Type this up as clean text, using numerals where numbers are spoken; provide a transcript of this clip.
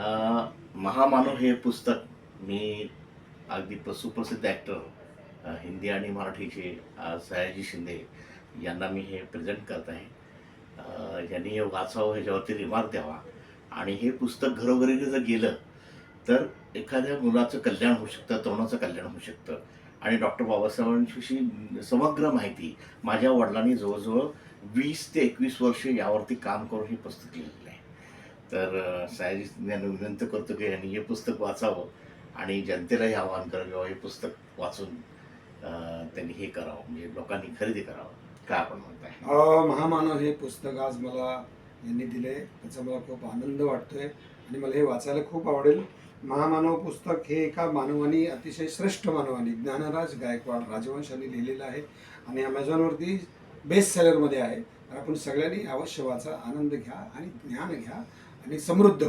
महामानव हे पुस्तक मी अगदी सुप्रसिद्ध ॲक्टर हिंदी आणि मराठीचे सयाजी शिंदे यांना मी हे प्रेझेंट करत आहे. यांनी हे वाचावं, ह्याच्यावरती रिमार्क द्यावा आणि हे पुस्तक घरोघरी जर गेलं तर एखाद्या मुलाचं कल्याण होऊ शकतं, तरुणाचं कल्याण होऊ शकतं. आणि डॉक्टर बाबासाहेबांविषयी समग्र माहिती माझ्या वडिलांनी जवळजवळ 20 ते 21 वर्ष यावरती काम करून हे पुस्तक लिहिलेलं आहे. तर सयाजी यांना विनंती करतो की यांनी हे पुस्तक वाचावं आणि जनतेलाही आवाहन करावं किंवा हे पुस्तक वाचून त्यांनी हे करावं, म्हणजे लोकांनी खरेदी करावं. काय आपण म्हणताय? महामानव हे पुस्तक आज मला यांनी दिले, त्याचा मला खूप आनंद वाटतोय आणि मला हे वाचायला खूप आवडेल. महामानव पुस्तक हे एका मानवानी, अतिशय श्रेष्ठ मानवानी, ज्ञानराज गायकवाड राजवंश यांनी लिहिलेलं आहे आणि ॲमेझॉनवरती बेस्ट सेलरमध्ये आहे. तर आपण सगळ्यांनी अवश्य वाचा, आनंद घ्या आणि ज्ञान घ्या आणि समृद्ध